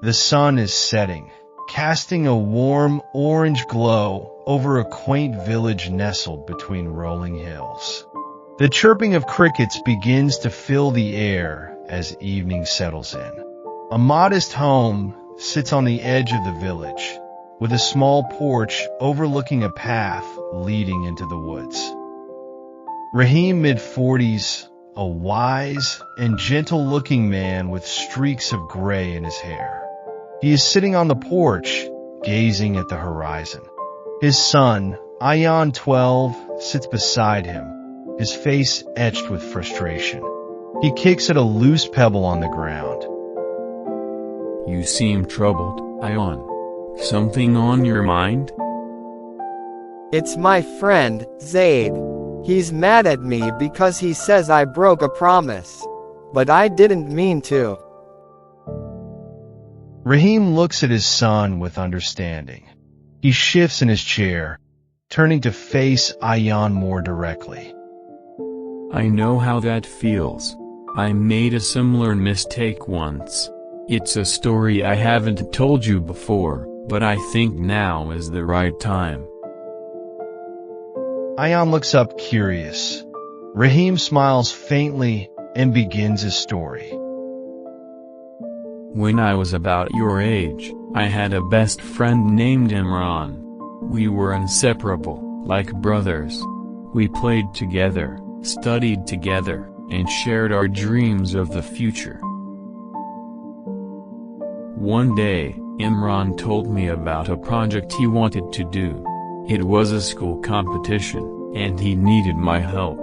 The sun is setting, casting a warm orange glow over a quaint village nestled between rolling hills. The chirping of crickets begins to fill the air as evening settles in. A modest home sits on the edge of the village, with a small porch overlooking a path leading into the woods. Rahim, mid-40s, a wise and gentle-looking man with streaks of gray in his hair. He is sitting on the porch, gazing at the horizon. His son, Ayaan, 12, sits beside him, his face etched with frustration. He kicks at a loose pebble on the ground. You seem troubled, Ayaan. Something on your mind? It's my friend, Zaid. He's mad at me because he says I broke a promise. But I didn't mean to. Rahim looks at his son with understanding. He shifts in his chair, turning to face Ayaan more directly. I know how that feels. I made a similar mistake once. It's a story I haven't told you before, but I think now is the right time. Ayaan looks up curious. Rahim smiles faintly and begins his story. When I was about your age, I had a best friend named Imran. We were inseparable, like brothers. We played together, studied together, and shared our dreams of the future. One day, Imran told me about a project he wanted to do. It was a school competition, and he needed my help.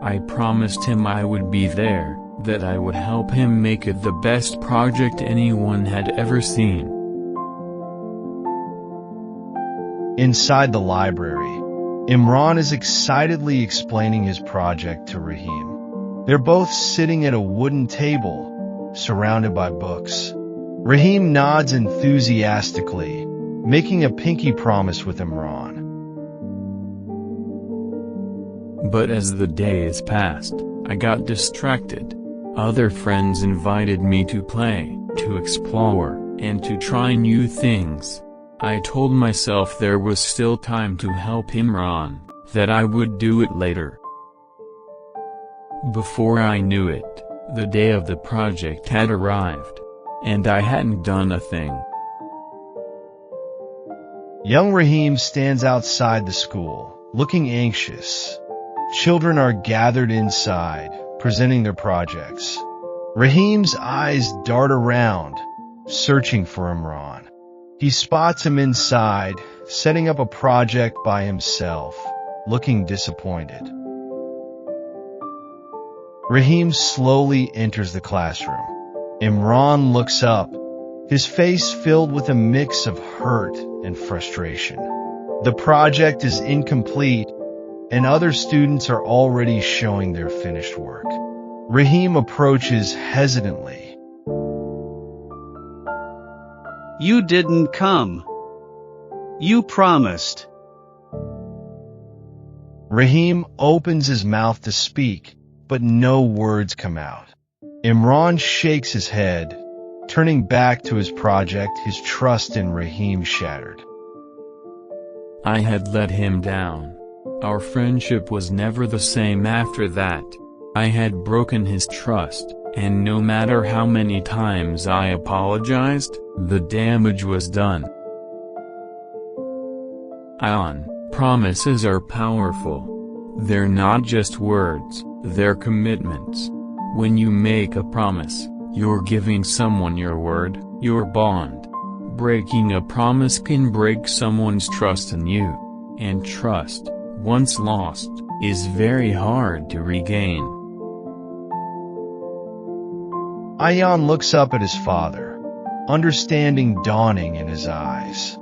I promised him I would be there, that I would help him make it the best project anyone had ever seen. Inside the library, Imran is excitedly explaining his project to Rahim. They're both sitting at a wooden table, surrounded by books. Rahim nods enthusiastically, making a pinky promise with Imran. But as the days passed, I got distracted. Other friends invited me to play, to explore, and to try new things. I told myself there was still time to help Imran, that I would do it later. Before I knew it, the day of the project had arrived, and I hadn't done a thing. Young Rahim stands outside the school, looking anxious. Children are gathered inside, presenting their projects. Rahim's eyes dart around, searching for Imran. He spots him inside, setting up a project by himself, looking disappointed. Rahim slowly enters the classroom. Imran looks up, his face filled with a mix of hurt and frustration. The project is incomplete, and other students are already showing their finished work. Rahim approaches hesitantly. You didn't come. You promised. Rahim opens his mouth to speak, but no words come out. Imran shakes his head, turning back to his project, his trust in Rahim shattered. I had let him down. Our friendship was never the same after that. I had broken his trust, and no matter how many times I apologized, the damage was done. Ayaan, promises are powerful. They're not just words, they're commitments. When you make a promise, you're giving someone your word, your bond. Breaking a promise can break someone's trust in you. And trust, once lost, is very hard to regain. Ayaan looks up at his father, understanding dawning in his eyes.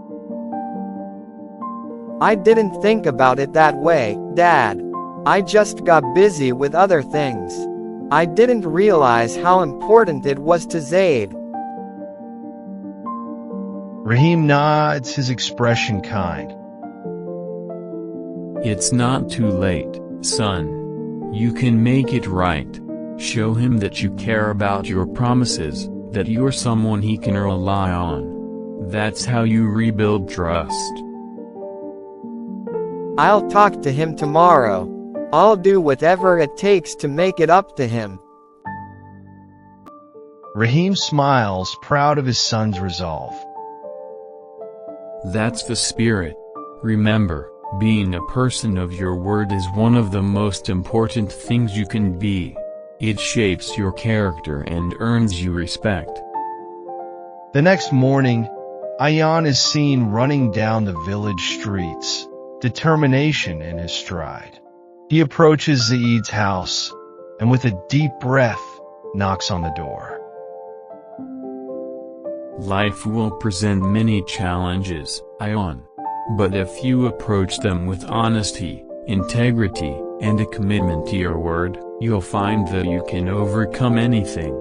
I didn't think about it that way, Dad. I just got busy with other things. I didn't realize how important it was to Zaid. Rahim nods, his expression kind. It's not too late, son. You can make it right. Show him that you care about your promises, that you're someone he can rely on. That's how you rebuild trust. I'll talk to him tomorrow. I'll do whatever it takes to make it up to him. Rahim smiles, proud of his son's resolve. That's the spirit. Remember, being a person of your word is one of the most important things you can be. It shapes your character and earns you respect. The next morning, Ayaan is seen running down the village streets, determination in his stride. He approaches Zaid's house, and with a deep breath, knocks on the door. Life will present many challenges, Ayaan. But if you approach them with honesty, integrity, and a commitment to your word, you'll find that you can overcome anything.